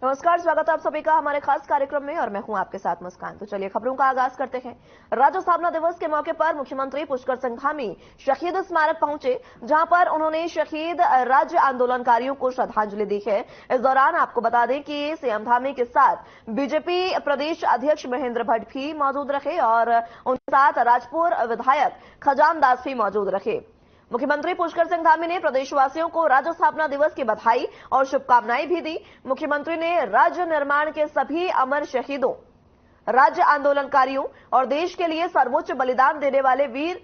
नमस्कार, स्वागत है आप सभी का हमारे खास कार्यक्रम में और मैं हूं आपके साथ मुस्कान। तो चलिए खबरों का आगाज करते हैं। राज्य स्थापना दिवस के मौके पर मुख्यमंत्री पुष्कर सिंह धामी शहीद स्मारक पहुंचे, जहां पर उन्होंने शहीद राज्य आंदोलनकारियों को श्रद्धांजलि दी है। इस दौरान आपको बता दें कि सीएम धामी के साथ बीजेपी प्रदेश अध्यक्ष महेंद्र भट्ट भी मौजूद रहे और उनके साथ राजपुर विधायक खजान दास भी मौजूद रहे। मुख्यमंत्री पुष्कर सिंह धामी ने प्रदेशवासियों को राज्य स्थापना दिवस की बधाई और शुभकामनाएं भी दी। मुख्यमंत्री ने राज्य निर्माण के सभी अमर शहीदों, राज्य आंदोलनकारियों और देश के लिए सर्वोच्च बलिदान देने वाले वीर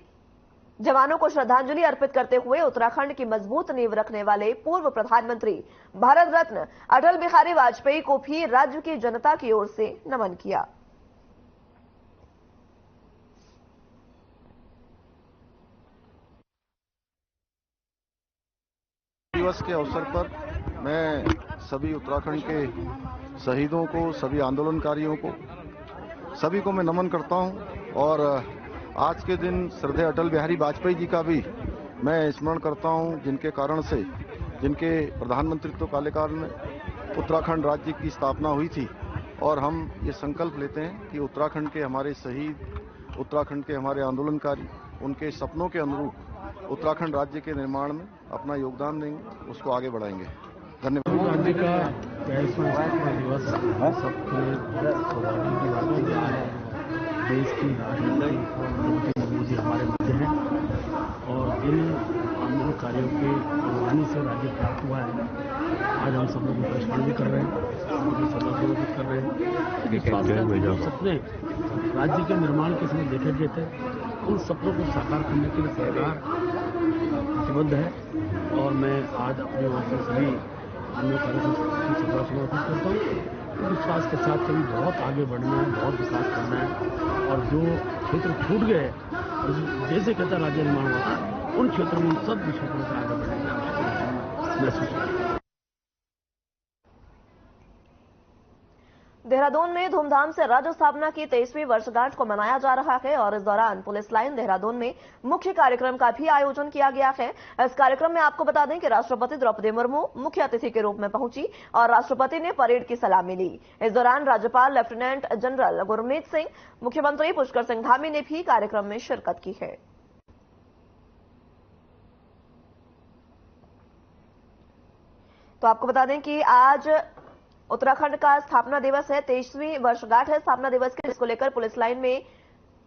जवानों को श्रद्धांजलि अर्पित करते हुए उत्तराखंड की मजबूत नींव रखने वाले पूर्व प्रधानमंत्री भारत रत्न अटल बिहारी वाजपेयी को भी राज्य की जनता की ओर से नमन किया। दिवस के अवसर पर मैं सभी उत्तराखंड के शहीदों को, सभी आंदोलनकारियों को, सभी को मैं नमन करता हूं और आज के दिन श्रद्धेय अटल बिहारी वाजपेयी जी का भी मैं स्मरण करता हूं, जिनके कारण से, जिनके प्रधानमंत्रित्व कार्यकाल में उत्तराखंड राज्य की स्थापना हुई थी। और हम ये संकल्प लेते हैं कि उत्तराखंड के हमारे शहीद, उत्तराखंड के हमारे आंदोलनकारी उनके सपनों के अनुरूप उत्तराखंड राज्य के निर्माण में अपना योगदान देंगे, उसको आगे बढ़ाएंगे। धन्यवाद। गांधी का 42वां स्थापना दिवस सबके सौभाग्य की बात है। देश की राजनीति मोदी हमारे मध्य हैं और जिन आंदोलनकारियों के कुर्बानी से राज्य प्राप्त हुआ है, आज हम सब लोग उनका स्मरण भी कर रहे हैं, उनकी श्रद्धांजलि भी कर रहे हैं। जो सपने राज्य के निर्माण के समय देखे गए थे, उन सपनों को साकार करने के लिए सरकार प्रतिबद्ध है और मैं आज अपने ओर से सभी आंदोलनकारियों की श्रद्धांजलि अर्पित करता हूँ। विश्वास के साथ कभी बहुत आगे बढ़ना है, बहुत विकास करना है और जो क्षेत्र छूट गए, जैसे कहता राज्य निर्माण होता है, उन क्षेत्रों में सब क्षेत्रों से आगे बढ़ने की आवश्यकता महसूस होती है। देहरादून में धूमधाम से राज्य स्थापना की 23वीं वर्षगांठ को मनाया जा रहा है और इस दौरान पुलिस लाइन देहरादून में मुख्य कार्यक्रम का भी आयोजन किया गया है। इस कार्यक्रम में आपको बता दें कि राष्ट्रपति द्रौपदी मुर्मू मुख्य अतिथि के रूप में पहुंची और राष्ट्रपति ने परेड की सलामी ली। इस दौरान राज्यपाल लेफ्टिनेंट जनरल गुरमीत सिंह, मुख्यमंत्री पुष्कर सिंह धामी ने भी कार्यक्रम में शिरकत की है। तो आपको बता दें कि आज उत्तराखंड का स्थापना दिवस है, 23वीं वर्षगांठ है स्थापना दिवस की, जिसको लेकर पुलिस लाइन में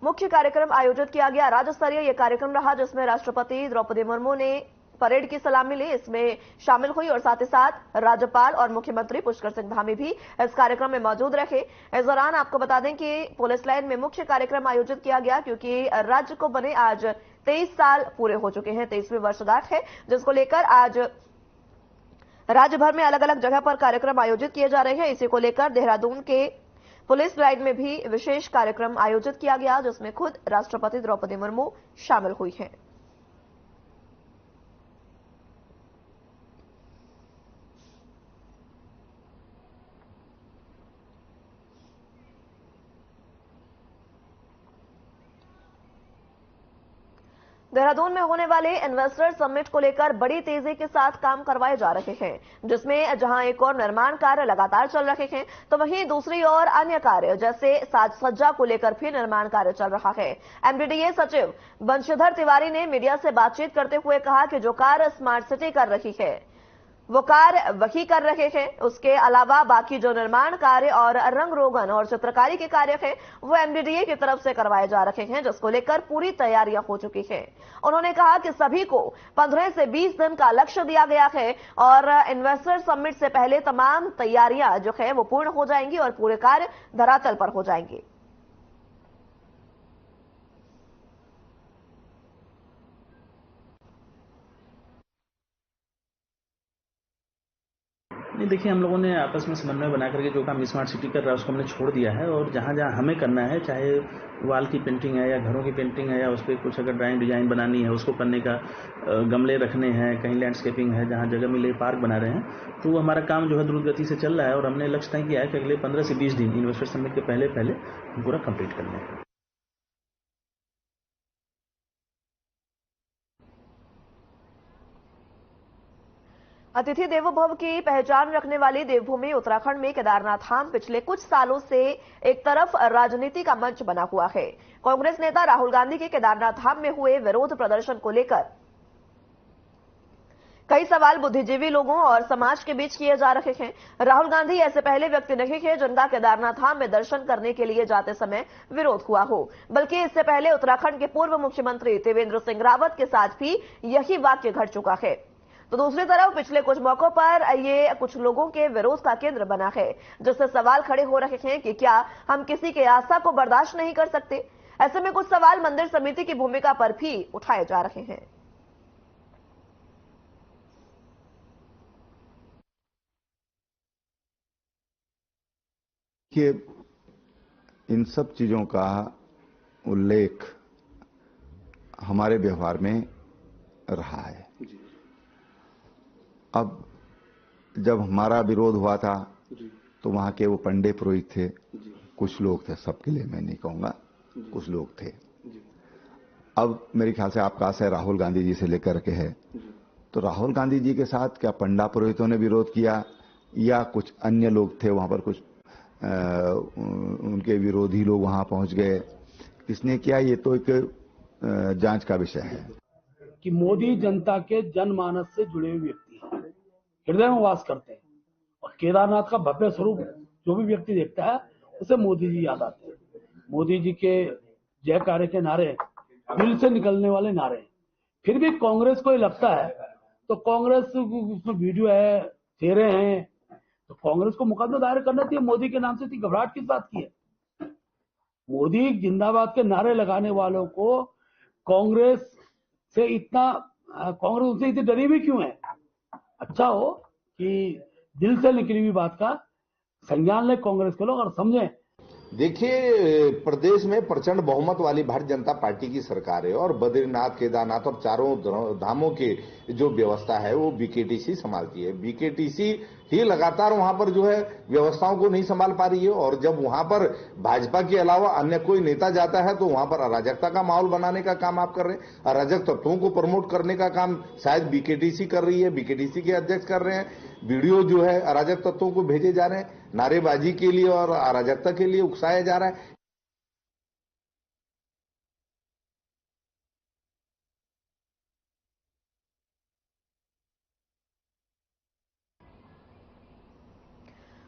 मुख्य कार्यक्रम आयोजित किया गया। राज्य स्तरीय यह कार्यक्रम रहा जिसमें राष्ट्रपति द्रौपदी मुर्मू ने परेड की सलामी ली, इसमें शामिल हुई और साथ ही साथ राज्यपाल और मुख्यमंत्री पुष्कर सिंह धामी भी इस कार्यक्रम में मौजूद रहे। इस दौरान आपको बता दें कि पुलिस लाइन में मुख्य कार्यक्रम आयोजित किया गया क्योंकि राज्य को बने आज 23 साल पूरे हो चुके हैं, 23वीं वर्षगांठ है, जिसको लेकर आज राज्य भर में अलग अलग जगह पर कार्यक्रम आयोजित किए जा रहे हैं। इसी को लेकर देहरादून के पुलिस लाइन में भी विशेष कार्यक्रम आयोजित किया गया जिसमें खुद राष्ट्रपति द्रौपदी मुर्मू शामिल हुई हैं। देहरादून में होने वाले इन्वेस्टर समिट को लेकर बड़ी तेजी के साथ काम करवाए जा रहे हैं, जिसमें जहां एक और निर्माण कार्य लगातार चल रहे हैं तो वहीं दूसरी ओर अन्य कार्य जैसे साज सज्जा को लेकर भी निर्माण कार्य चल रहा है। एमडीडीए सचिव बंशीधर तिवारी ने मीडिया से बातचीत करते हुए कहा कि जो कार्य स्मार्ट सिटी कर रही है वो कार्य वही कर रहे हैं, उसके अलावा बाकी जो निर्माण कार्य और रंग रोगन और चित्रकारी के कार्य हैं वो एमडीडीए की तरफ से करवाए जा रहे हैं, जिसको लेकर पूरी तैयारियां हो चुकी हैं। उन्होंने कहा कि सभी को 15 से 20 दिन का लक्ष्य दिया गया है और इन्वेस्टर समिट से पहले तमाम तैयारियां जो है वो पूर्ण हो जाएंगी और पूरे कार्य धरातल पर हो जाएंगे। नहीं, देखिए, हम लोगों ने आपस में समन्वय बना करके जो काम स्मार्ट सिटी कर रहा है उसको हमने छोड़ दिया है और जहाँ जहाँ हमें करना है, चाहे वॉल की पेंटिंग है या घरों की पेंटिंग है या उस पर कुछ अगर ड्राइंग डिजाइन बनानी है उसको करने का, गमले रखने हैं, कहीं लैंडस्केपिंग है, जहाँ जगह मिले पार्क बना रहे हैं, तो वो हमारा काम जो है द्रुत गति से चल रहा है और हमने लक्ष्य तय किया है कि अगले 15 से 20 दिन इन्वेस्टर समिट के पहले हम पूरा कंप्लीट कर लें। अतिथि देवो भव की पहचान रखने वाली देवभूमि उत्तराखंड में केदारनाथ धाम पिछले कुछ सालों से एक तरफ राजनीति का मंच बना हुआ है। कांग्रेस नेता राहुल गांधी के केदारनाथ धाम में हुए विरोध प्रदर्शन को लेकर कई सवाल बुद्धिजीवी लोगों और समाज के बीच किए जा रहे हैं। राहुल गांधी ऐसे पहले व्यक्ति नहीं है जिनका केदारनाथ धाम में दर्शन करने के लिए जाते समय विरोध हुआ हो, बल्कि इससे पहले उत्तराखंड के पूर्व मुख्यमंत्री त्रिवेंद्र सिंह रावत के साथ भी यही वाक्य घट चुका है। तो दूसरी तरफ पिछले कुछ मौकों पर ये कुछ लोगों के विरोध का केंद्र बना है, जिससे सवाल खड़े हो रहे हैं कि क्या हम किसी के आस्था को बर्दाश्त नहीं कर सकते। ऐसे में कुछ सवाल मंदिर समिति की भूमिका पर भी उठाए जा रहे हैं। कि इन सब चीजों का उल्लेख हमारे व्यवहार में रहा है। अब जब हमारा विरोध हुआ था तो वहां के वो पंडित पुरोहित थे, कुछ लोग थे, सबके लिए मैं नहीं कहूंगा, कुछ लोग थे। अब मेरे ख्याल से आपका आशय राहुल गांधी जी से लेकर के है, तो राहुल गांधी जी के साथ क्या पंडा पुरोहितों ने विरोध किया या कुछ अन्य लोग थे वहां पर, कुछ उनके विरोधी लोग वहां पहुंच गए, किसने किया, ये तो एक जांच का विषय है। कि मोदी जनता के जनमानस से जुड़े हुए व्यक्ति हैं, हृदय में वास करते हैं, और केदारनाथ का भव्य स्वरूप जो भी व्यक्ति देखता है उसे मोदी जी याद आते हैं। मोदी जी के जयकारे के नारे दिल से निकलने वाले नारे। फिर भी कांग्रेस को ये लगता है, तो कांग्रेस उसमें वीडियो है, चेहरे हैं, तो कांग्रेस को मुकदमा दायर करना चाहिए। मोदी के नाम से इतनी घबराहट किस बात की है? मोदी जिंदाबाद के नारे लगाने वालों को कांग्रेस से इतनी डरी हुई क्यों है? अच्छा हो कि दिल से निकली हुई बात का संज्ञान ले कांग्रेस के लोग और समझें। देखिए, प्रदेश में प्रचंड बहुमत वाली भारतीय जनता पार्टी की सरकार है और बद्रीनाथ, केदारनाथ और चारों धामों की जो व्यवस्था है वो बीकेटीसी संभालती है। बीकेटीसी ही लगातार वहां पर जो है व्यवस्थाओं को नहीं संभाल पा रही है, और जब वहां पर भाजपा के अलावा अन्य कोई नेता जाता है तो वहां पर अराजकता का माहौल बनाने का काम आप कर रहे हैं। अराजक तत्वों को प्रमोट करने का काम शायद बीकेटीसी कर रही है, बीकेटीसी के अध्यक्ष कर रहे हैं। वीडियो जो है अराजक तत्वों को भेजे जा रहे हैं, नारेबाजी के लिए और अराजकता के लिए उकसाया जा रहा है।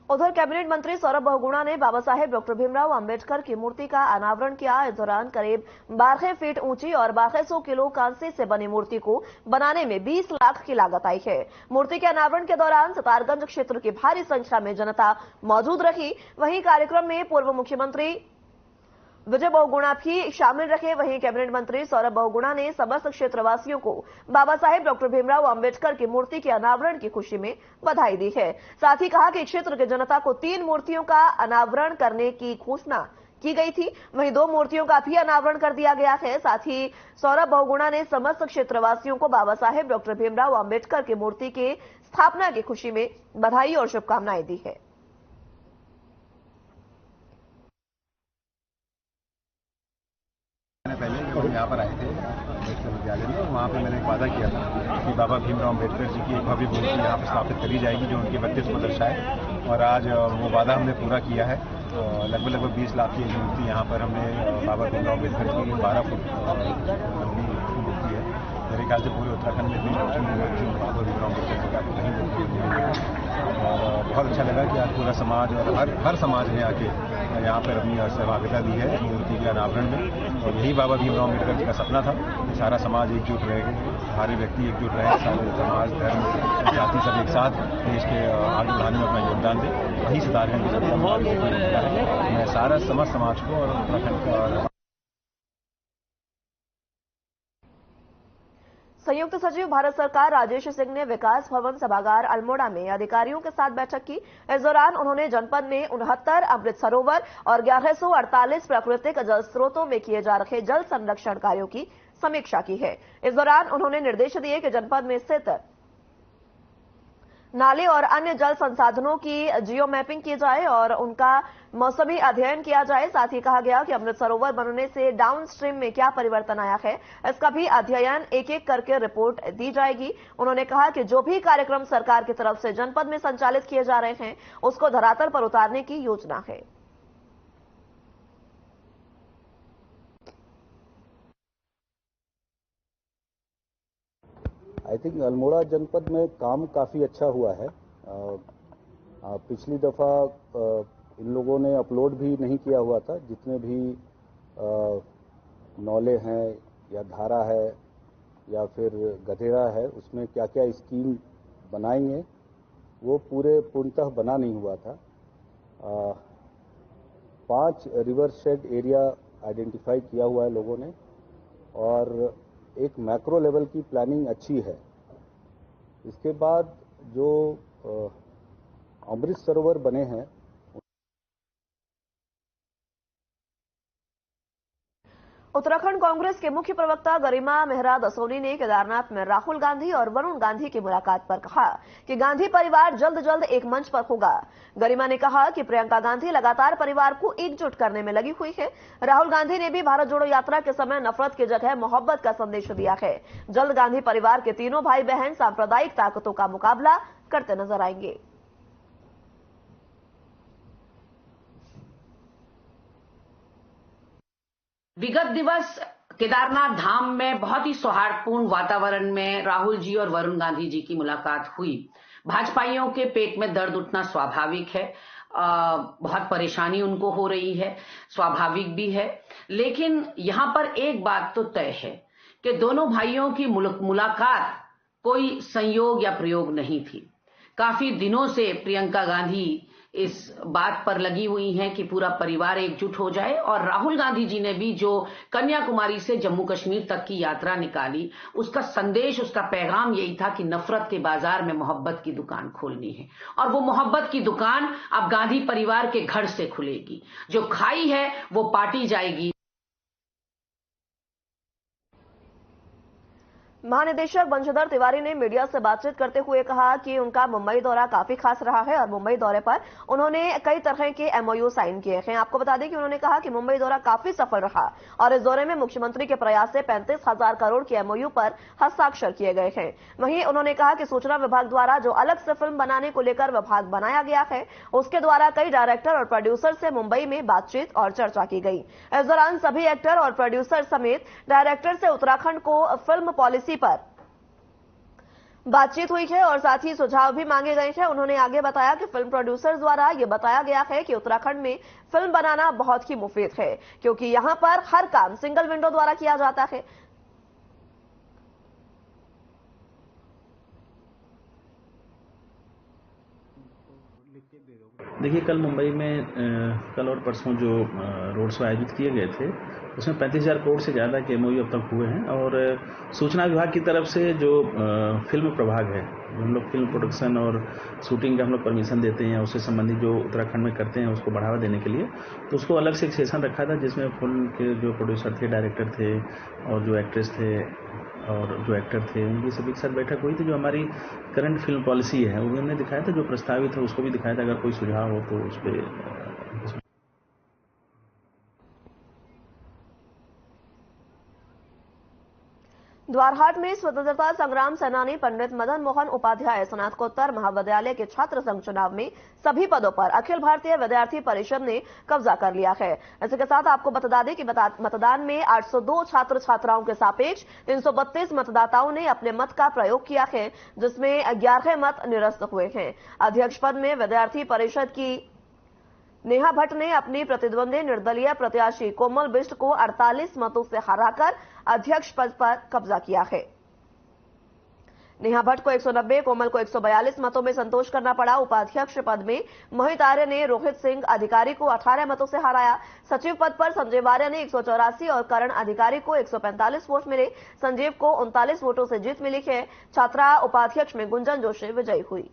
उधर कैबिनेट मंत्री सौरभ बहुगुणा ने बाबा साहेब डॉक्टर भीमराव अंबेडकर की मूर्ति का अनावरण किया। इस दौरान करीब 12 फीट ऊंची और 1200 किलो कांसे से बनी मूर्ति को बनाने में 20 लाख की लागत आई है। मूर्ति के अनावरण के दौरान सितारगंज क्षेत्र की भारी संख्या में जनता मौजूद रही। वहीं कार्यक्रम में पूर्व मुख्यमंत्री विजय बहुगुणा भी शामिल रहे। वहीं कैबिनेट मंत्री सौरभ बहुगुणा ने समस्त क्षेत्रवासियों को बाबा साहेब डॉक्टर भीमराव अंबेडकर की मूर्ति के अनावरण की खुशी में बधाई दी है। साथ ही कहा कि क्षेत्र के जनता को 3 मूर्तियों का अनावरण करने की घोषणा की गई थी, वहीं 2 मूर्तियों का भी अनावरण कर दिया गया है। साथ ही सौरभ बहुगुणा ने समस्त क्षेत्रवासियों को बाबा साहेब डॉक्टर भीमराव अंबेडकर की मूर्ति के स्थापना की खुशी में बधाई और शुभकामनाएं दी है। पहले जब हम यहाँ पर आए थे अम्बेडकर विद्यालय में, वहाँ पे मैंने एक वादा किया था कि बाबा भीमराव अम्बेडकर जी की एक भव्य मूर्ति यहाँ पर स्थापित करी जाएगी जो उनके व्यक्तित्व को दर्शाए, और आज वो वादा हमने पूरा किया है। लगभग 20 लाख की एक मूर्ति यहाँ पर हमने बाबा भीमराव अम्बेडकर जी की 12 फुट लंबी मूर्ति है। मेरे ख्याल से पूरे उत्तराखंड में बाबा भीमराव अम्बेडकर जी का नहीं मूर्ति, और बहुत अच्छा लगा कि आज पूरा समाज और हर समाज ने आके यहाँ पर अपनी सहभागिता दी है मूर्ति के अनावरण में। और यही बाबा भीमराव अम्बेडकर जी का सपना था कि सारा समाज एकजुट रहे, सारे व्यक्ति एकजुट रहे, सारे समाज, धर्म, जाति सब एक साथ देश के आगे बढ़ाने में अपना योगदान दें। वही सितारगंज की जनता है। मैं सारा समस्त समाज को और उत्तराखंड का संयुक्त सचिव भारत सरकार राजेश सिंह ने विकास भवन सभागार अल्मोड़ा में अधिकारियों के साथ बैठक की। इस दौरान उन्होंने जनपद में 69 अमृत सरोवर और 1148 प्राकृतिक जल स्रोतों में किए जा रहे जल संरक्षण कार्यों की समीक्षा की है। इस दौरान उन्होंने निर्देश दिए कि जनपद में स्थित नाले और अन्य जल संसाधनों की जियो मैपिंग की जाए और उनका मौसमी अध्ययन किया जाए। साथ ही कहा गया कि अमृत सरोवर बनने से डाउन स्ट्रीम में क्या परिवर्तन आया है, इसका भी अध्ययन एक एक करके रिपोर्ट दी जाएगी। उन्होंने कहा कि जो भी कार्यक्रम सरकार की तरफ से जनपद में संचालित किए जा रहे हैं, उसको धरातल पर उतारने की योजना है। आई थिंक अल्मोड़ा जनपद में काम काफ़ी अच्छा हुआ है। पिछली दफ़ा इन लोगों ने अपलोड भी नहीं किया हुआ था। जितने भी नौले हैं या धारा है या फिर गधेरा है, उसमें क्या क्या स्कीम बनाएंगे, वो पूरे पूर्णतः बना नहीं हुआ था। 5 रिवर शेड एरिया आइडेंटिफाई किया हुआ है लोगों ने और एक मैक्रो लेवल की प्लानिंग अच्छी है। इसके बाद जो अमृत सरोवर बने हैं, उत्तराखंड कांग्रेस के मुख्य प्रवक्ता गरिमा मेहरा दसोनी ने केदारनाथ में राहुल गांधी और वरुण गांधी की मुलाकात पर कहा कि गांधी परिवार जल्द जल्द एक मंच पर होगा। गरिमा ने कहा कि प्रियंका गांधी लगातार परिवार को एकजुट करने में लगी हुई है। राहुल गांधी ने भी भारत जोड़ो यात्रा के समय नफरत की जगह मोहब्बत का संदेश दिया है। जल्द गांधी परिवार के तीनों भाई बहन सांप्रदायिक ताकतों का मुकाबला करते नजर आएंगे। विगत दिवस केदारनाथ धाम में बहुत ही सौहार्दपूर्ण वातावरण में राहुल जी और वरुण गांधी जी की मुलाकात हुई। भाजपाइयों के पेट में दर्द उठना स्वाभाविक है। बहुत परेशानी उनको हो रही है, स्वाभाविक भी है। लेकिन यहां पर एक बात तो तय है कि दोनों भाइयों की मुलाकात कोई संयोग या प्रयोग नहीं थी। काफी दिनों से प्रियंका गांधी इस बात पर लगी हुई हैं कि पूरा परिवार एकजुट हो जाए और राहुल गांधी जी ने भी जो कन्याकुमारी से जम्मू कश्मीर तक की यात्रा निकाली, उसका संदेश, उसका पैगाम यही था कि नफरत के बाजार में मोहब्बत की दुकान खोलनी है और वो मोहब्बत की दुकान अब गांधी परिवार के घर से खुलेगी। जो खाई है वो पाटी जाएगी। महानिदेशक बंशीधर तिवारी ने मीडिया से बातचीत करते हुए कहा कि उनका मुंबई दौरा काफी खास रहा है और मुंबई दौरे पर उन्होंने कई तरह के एमओयू साइन किए हैं। आपको बता दें कि उन्होंने कहा कि मुंबई दौरा काफी सफल रहा और इस दौरे में मुख्यमंत्री के प्रयास से 35,000 करोड़ के एमओयू पर हस्ताक्षर किए गए हैं। वहीं उन्होंने कहा कि सूचना विभाग द्वारा जो अलग से फिल्म बनाने को लेकर विभाग बनाया गया है, उसके द्वारा कई डायरेक्टर और प्रोड्यूसर से मुंबई में बातचीत और चर्चा की गई। इस दौरान सभी एक्टर और प्रोड्यूसर समेत डायरेक्टर से उत्तराखंड को फिल्म पॉलिसी पर बातचीत हुई है और साथ ही सुझाव भी मांगे गए हैं। उन्होंने आगे बताया कि फिल्म प्रोड्यूसर द्वारा यह बताया गया है कि उत्तराखंड में फिल्म बनाना बहुत ही मुफीद है, क्योंकि यहां पर हर काम सिंगल विंडो द्वारा किया जाता है। देखिए, कल मुंबई में कल और परसों जो रोड शो आयोजित किए गए थे, उसमें 35,000 करोड़ से ज़्यादा के एमओयू अब तक हुए हैं और सूचना विभाग की तरफ से जो फिल्म प्रभाग है, हम लोग फिल्म प्रोडक्शन और शूटिंग का हम लोग परमिशन देते हैं, उससे संबंधित जो उत्तराखंड में करते हैं उसको बढ़ावा देने के लिए, तो उसको अलग से एक सेशन रखा था जिसमें फिल्म के जो प्रोड्यूसर थे, डायरेक्टर थे और जो एक्ट्रेस थे और जो एक्टर थे, उनकी सभी के साथ बैठक हुई थी। जो हमारी करंट फिल्म पॉलिसी है वो भी हमने दिखाया था, जो प्रस्तावित है उसको भी दिखाया था। अगर कोई सुझाव हो तो उस पर द्वारहाट में स्वतंत्रता संग्राम सेनानी पंडित मदन मोहन उपाध्याय स्नातकोत्तर महाविद्यालय के छात्र संघ चुनाव में सभी पदों पर अखिल भारतीय विद्यार्थी परिषद ने कब्जा कर लिया है। इसी के साथ आपको बता दें कि मतदान में 802 छात्र छात्राओं के सापेक्ष 332 मतदाताओं ने अपने मत का प्रयोग किया है, जिसमें 11 मत निरस्त हुए हैं। अध्यक्ष पद में विद्यार्थी परिषद की नेहा भट्ट ने अपनी प्रतिद्वंदी निर्दलीय प्रत्याशी कोमल बिष्ट को 48 मतों से हराकर अध्यक्ष पद पर कब्जा किया है। नेहा भट्ट को 190, कोमल को 142 मतों में संतोष करना पड़ा। उपाध्यक्ष पद में मोहित आर्य ने रोहित सिंह अधिकारी को 18 मतों से हराया। सचिव पद पर संजय वार्य ने 184 और करण अधिकारी को 145 वोट मिले। संजीव को 39 वोटों से जीत मिली है। छात्रा उपाध्यक्ष में गुंजन जोशी विजयी हुई।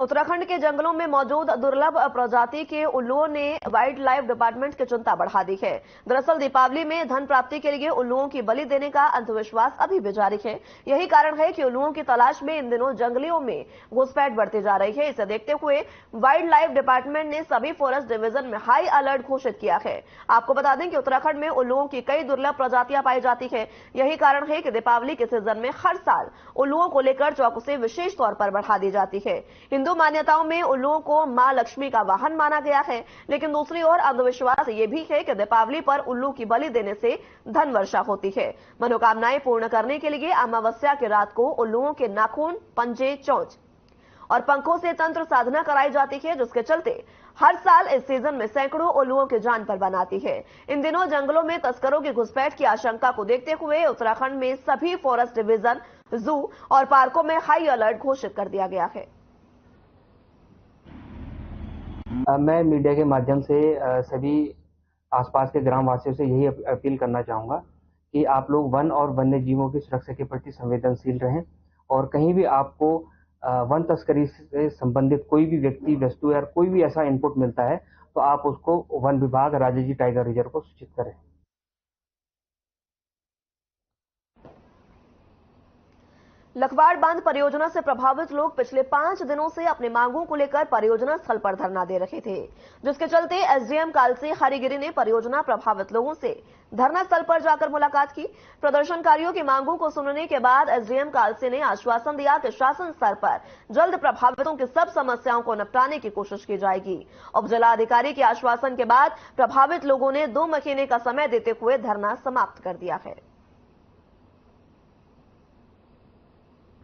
उत्तराखंड के जंगलों में मौजूद दुर्लभ प्रजाति के उल्लुओं ने वाइल्ड लाइफ डिपार्टमेंट की चिंता बढ़ा दी है। दरअसल दीपावली में धन प्राप्ति के लिए उल्लुओं की बलि देने का अंधविश्वास अभी भी जारी है। यही कारण है कि उल्लुओं की तलाश में इन दिनों जंगलियों में घुसपैठ बढ़ती जा रही है। इसे देखते हुए वाइल्ड लाइफ डिपार्टमेंट ने सभी फॉरेस्ट डिवीजन में हाई अलर्ट घोषित किया है। आपको बता दें कि उत्तराखंड में उल्लुओं की कई दुर्लभ प्रजातियां पाई जाती है। यही कारण है कि दीपावली के सीजन में हर साल उल्लुओं को लेकर चौकसी विशेष तौर पर बढ़ा दी जाती है। हिंदू मान्यताओं में उल्लुओं को मां लक्ष्मी का वाहन माना गया है, लेकिन दूसरी ओर अंधविश्वास ये भी है कि दीपावली पर उल्लू की बलि देने से धन वर्षा होती है। मनोकामनाएं पूर्ण करने के लिए अमावस्या की रात को उल्लुओं के नाखून, पंजे, चोंच और पंखों से तंत्र साधना कराई जाती है, जिसके चलते हर साल इस सीजन में सैकड़ों उल्लुओं की जान पर बनाती है। इन दिनों जंगलों में तस्करों की घुसपैठ की आशंका को देखते हुए उत्तराखंड में सभी फॉरेस्ट डिवीजन, जू और पार्कों में हाई अलर्ट घोषित कर दिया गया है। मैं मीडिया के माध्यम से सभी आसपास के ग्रामवासियों से यही अपील करना चाहूँगा कि आप लोग वन और वन्य जीवों की सुरक्षा के प्रति संवेदनशील रहें और कहीं भी आपको वन तस्करी से संबंधित कोई भी व्यक्ति, वस्तु या कोई भी ऐसा इनपुट मिलता है तो आप उसको वन विभाग, राजाजी टाइगर रिजर्व को सूचित करें। लखवाड़ बांध परियोजना से प्रभावित लोग पिछले 5 दिनों से अपनी मांगों को लेकर परियोजना स्थल पर धरना दे रहे थे, जिसके चलते एसडीएम कालसी हरिगिरी ने परियोजना प्रभावित लोगों से धरना स्थल पर जाकर मुलाकात की। प्रदर्शनकारियों की मांगों को सुनने के बाद एसडीएम कालसी ने आश्वासन दिया कि शासन स्तर पर जल्द प्रभावितों की सब समस्याओं को निपटाने की कोशिश की जाएगी। उप जिलाधिकारी के आश्वासन के बाद प्रभावित लोगों ने 2 महीने का समय देते हुए धरना समाप्त कर दिया है।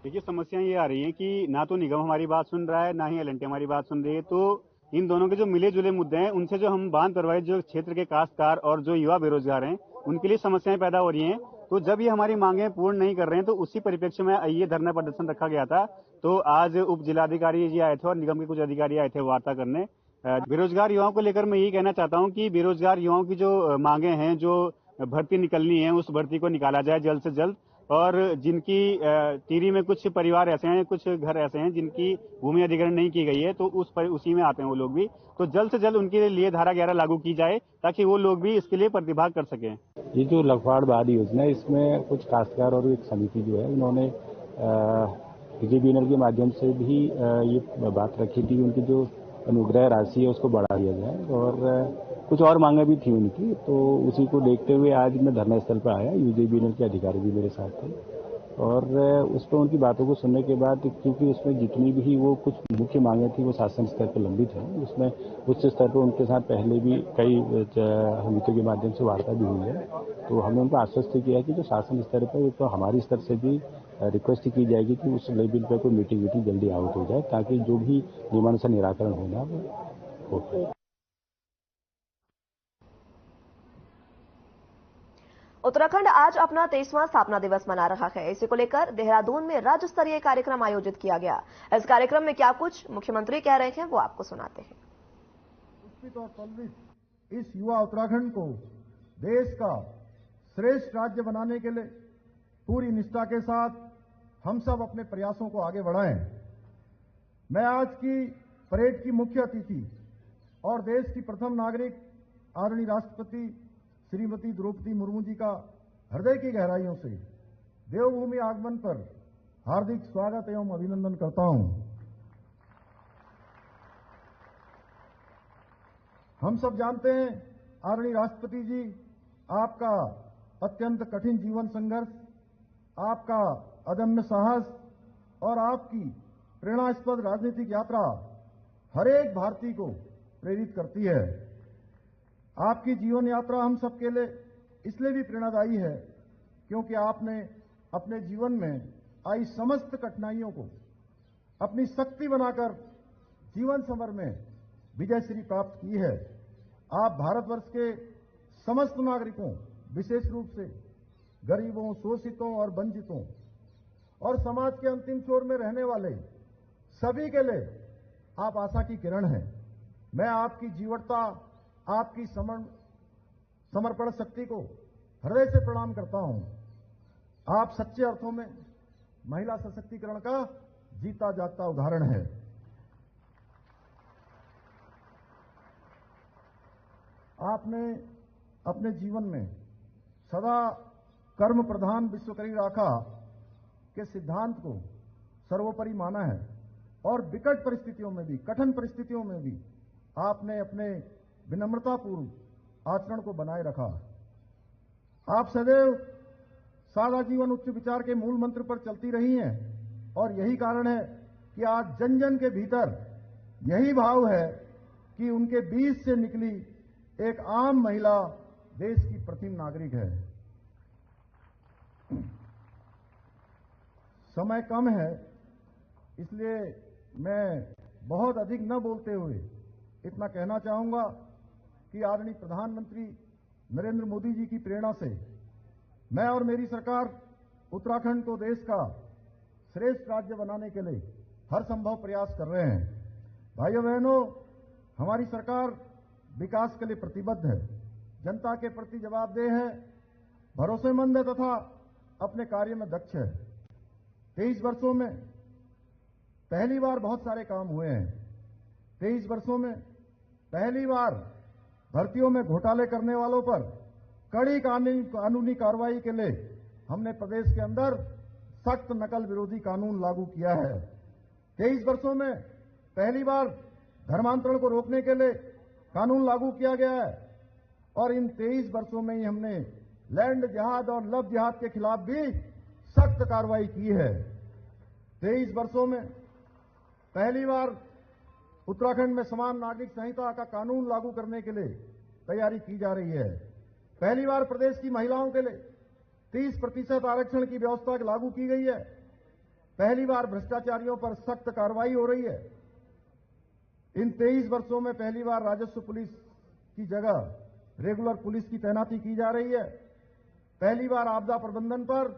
देखिए, समस्याएं ये आ रही हैं कि ना तो निगम हमारी बात सुन रहा है, ना ही एलएनटी हमारी बात सुन रही है। तो इन दोनों के जो मिले जुले मुद्दे हैं, उनसे जो हम बांध करवाए, जो क्षेत्र के काश्तकार और जो युवा बेरोजगार हैं, उनके लिए समस्याएं पैदा हो रही हैं। तो जब ये हमारी मांगें पूर्ण नहीं कर रहे हैं, तो उसी परिप्रेक्ष्य में ये धरना प्रदर्शन रखा गया था। तो आज उप जिलाधिकारी जी आए थे और निगम के कुछ अधिकारी आए थे वार्ता करने। बेरोजगार युवाओं को लेकर मैं यही कहना चाहता हूँ कि बेरोजगार युवाओं की जो मांगे हैं, जो भर्ती निकलनी है, उस भर्ती को निकाला जाए जल्द से जल्द। और जिनकी टिहरी में कुछ परिवार ऐसे हैं, कुछ घर ऐसे हैं जिनकी भूमि अधिग्रहण नहीं की गई है, तो उसी में आते हैं वो लोग भी। तो जल्द से जल्द उनके लिए धारा 11 लागू की जाए ताकि वो लोग भी इसके लिए प्रतिभाग कर सकें। ये जो लखवाड़ बांध योजना है, इसमें कुछ काश्तकार और एक समिति जो है, उन्होंने बीजेबीएनएल के माध्यम से भी ये बात रखी थी, उनकी जो अनुग्रह राशि है उसको बढ़ा दिया जाए और कुछ और मांगे भी थी उनकी। तो उसी को देखते हुए आज मैं धरना स्थल पर आया। यूजेबीएनएल के अधिकारी भी मेरे साथ थे और उस पर उनकी बातों को सुनने के बाद, क्योंकि उसमें जितनी भी वो कुछ मुख्य मांगे थी वो शासन स्तर पर लंबित है, उसमें उच्च स्तर पर उनके साथ पहले भी कई समितियों के माध्यम से वार्ता भी हुई है। तो हमने उनको आश्वस्त किया कि जो शासन स्तर पर, तो हमारी स्तर से भी रिक्वेस्ट की जाएगी कि उस लेवल पर कोई मीटिंग जल्दी आउट हो जाए ताकि जो भी नियमानुसार निराकरण होना वो हो। उत्तराखंड आज अपना 23वां स्थापना दिवस मना रहा है। इसी को लेकर देहरादून में राज्य स्तरीय कार्यक्रम आयोजित किया गया। इस कार्यक्रम में क्या कुछ मुख्यमंत्री कह रहे हैं वो आपको सुनाते हैं। पुष्पित और पल्लवित इस युवा उत्तराखंड को देश का श्रेष्ठ राज्य बनाने के लिए पूरी निष्ठा के साथ हम सब अपने प्रयासों को आगे बढ़ाएं। मैं आज की परेड की मुख्य अतिथि और देश की प्रथम नागरिक आदरणीय राष्ट्रपति श्रीमती द्रौपदी मुर्मू जी का हृदय की गहराइयों से देवभूमि आगमन पर हार्दिक स्वागत एवं अभिनंदन करता हूं। हम सब जानते हैं आदरणीय राष्ट्रपति जी, आपका अत्यंत कठिन जीवन संघर्ष, आपका अदम्य साहस और आपकी प्रेरणास्पद राजनीतिक यात्रा हर एक भारतीय को प्रेरित करती है। आपकी जीवन यात्रा हम सबके लिए इसलिए भी प्रेरणादायी है क्योंकि आपने अपने जीवन में आई समस्त कठिनाइयों को अपनी शक्ति बनाकर जीवन समर में विजयश्री प्राप्त की है। आप भारतवर्ष के समस्त नागरिकों, विशेष रूप से गरीबों, शोषितों और वंचितों और समाज के अंतिम छोर में रहने वाले सभी के लिए आप आशा की किरण हैं। मैं आपकी जीवटता, आपकी समर्पण शक्ति को हृदय से प्रणाम करता हूं। आप सच्चे अर्थों में महिला सशक्तिकरण का जीता जागता उदाहरण है। आपने अपने जीवन में सदा कर्म प्रधान विश्वकर्मी राखा के सिद्धांत को सर्वोपरि माना है और विकट परिस्थितियों में भी, कठिन परिस्थितियों में भी आपने अपने विनम्रतापूर्व आचरण को बनाए रखा। आप सदैव सादा जीवन उच्च विचार के मूल मंत्र पर चलती रही हैं और यही कारण है कि आज जन जन के भीतर यही भाव है कि उनके बीच से निकली एक आम महिला देश की प्रथम नागरिक है। समय कम है, इसलिए मैं बहुत अधिक न बोलते हुए इतना कहना चाहूंगा कि आदरणीय प्रधानमंत्री नरेंद्र मोदी जी की प्रेरणा से मैं और मेरी सरकार उत्तराखंड को देश का श्रेष्ठ राज्य बनाने के लिए हर संभव प्रयास कर रहे हैं। भाइयों बहनों, हमारी सरकार विकास के लिए प्रतिबद्ध है, जनता के प्रति जवाबदेह है, भरोसेमंद है तथा अपने कार्य में दक्ष है। 23 वर्षों में पहली बार बहुत सारे काम हुए हैं। 23 वर्षों में पहली बार भर्तियों में घोटाले करने वालों पर कड़ी कानूनी कार्रवाई के लिए हमने प्रदेश के अंदर सख्त नकल विरोधी कानून लागू किया है। 23 वर्षों में पहली बार धर्मांतरण को रोकने के लिए कानून लागू किया गया है और इन 23 वर्षों में ही हमने लैंड जिहाद और लव जिहाद के खिलाफ भी सख्त कार्रवाई की है। 23 वर्षों में पहली बार उत्तराखंड में समान नागरिक संहिता का कानून लागू करने के लिए तैयारी की जा रही है। पहली बार प्रदेश की महिलाओं के लिए 30% आरक्षण की व्यवस्था लागू की गई है। पहली बार भ्रष्टाचारियों पर सख्त कार्रवाई हो रही है। इन 23 वर्षों में पहली बार राजस्व पुलिस की जगह रेगुलर पुलिस की तैनाती की जा रही है। पहली बार आपदा प्रबंधन पर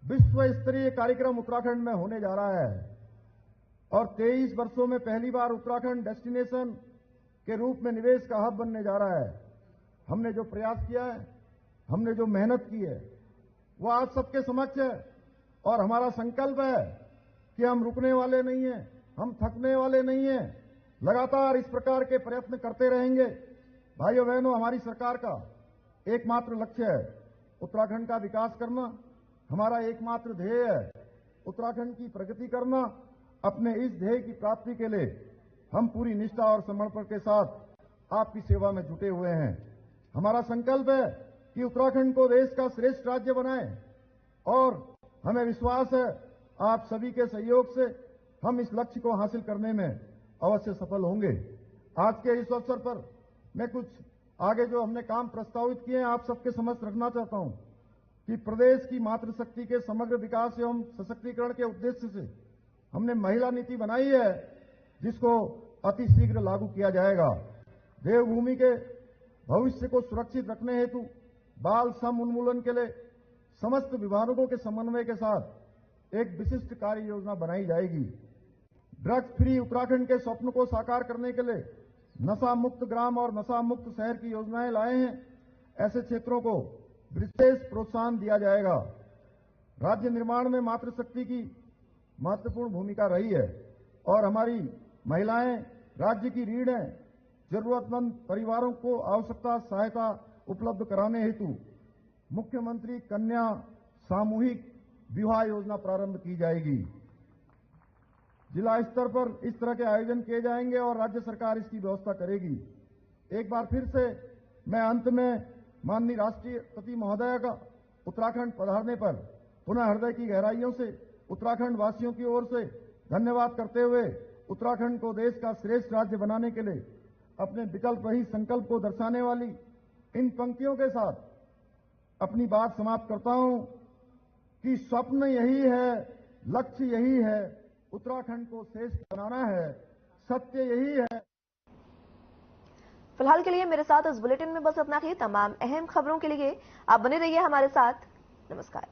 विश्व स्तरीय कार्यक्रम उत्तराखंड में होने जा रहा है और 23 वर्षों में पहली बार उत्तराखंड डेस्टिनेशन के रूप में निवेश का हब बनने जा रहा है। हमने जो प्रयास किया है, हमने जो मेहनत की है, वो आज सबके समक्ष है और हमारा संकल्प है कि हम रुकने वाले नहीं हैं, हम थकने वाले नहीं हैं, लगातार इस प्रकार के प्रयत्न करते रहेंगे। भाइयों बहनों, हमारी सरकार का एकमात्र लक्ष्य है उत्तराखंड का विकास करना, हमारा एकमात्र ध्येय है उत्तराखंड की प्रगति करना। अपने इस ध्येय की प्राप्ति के लिए हम पूरी निष्ठा और समर्पण के साथ आपकी सेवा में जुटे हुए हैं। हमारा संकल्प है कि उत्तराखंड को देश का श्रेष्ठ राज्य बनाएं और हमें विश्वास है आप सभी के सहयोग से हम इस लक्ष्य को हासिल करने में अवश्य सफल होंगे। आज के इस अवसर पर मैं कुछ आगे जो हमने काम प्रस्तावित किए हैं आप सबके समक्ष रखना चाहता हूं कि प्रदेश की मातृशक्ति के समग्र विकास एवं सशक्तिकरण के उद्देश्य से हमने महिला नीति बनाई है जिसको अति शीघ्र लागू किया जाएगा। देवभूमि के भविष्य को सुरक्षित रखने हेतु बाल श्रम उन्मूलन के लिए समस्त विभागों के समन्वय के साथ एक विशिष्ट कार्य योजना बनाई जाएगी। ड्रग्स फ्री उत्तराखंड के स्वप्न को साकार करने के लिए नशा मुक्त ग्राम और नशा मुक्त शहर की योजनाएं लाए हैं। ऐसे क्षेत्रों को विशेष प्रोत्साहन दिया जाएगा। राज्य निर्माण में मातृशक्ति की महत्वपूर्ण भूमिका रही है और हमारी महिलाएं राज्य की रीढ़ हैं। जरूरतमंद परिवारों को आवश्यकता सहायता उपलब्ध कराने हेतु मुख्यमंत्री कन्या सामूहिक विवाह योजना प्रारंभ की जाएगी। जिला स्तर पर इस तरह के आयोजन किए जाएंगे और राज्य सरकार इसकी व्यवस्था करेगी। एक बार फिर से मैं अंत में माननीय राष्ट्रपति महोदय का उत्तराखंड पधारने पर पुनः हृदय की गहराइयों से उत्तराखंड वासियों की ओर से धन्यवाद करते हुए उत्तराखंड को देश का श्रेष्ठ राज्य बनाने के लिए अपने विकल्प रहित संकल्प को दर्शाने वाली इन पंक्तियों के साथ अपनी बात समाप्त करता हूं कि स्वप्न यही है, लक्ष्य यही है, उत्तराखंड को श्रेष्ठ बनाना है, सत्य यही है। फिलहाल के लिए मेरे साथ इस बुलेटिन में बस इतना ही। तमाम अहम खबरों के लिए आप बने रहिए हमारे साथ। नमस्कार।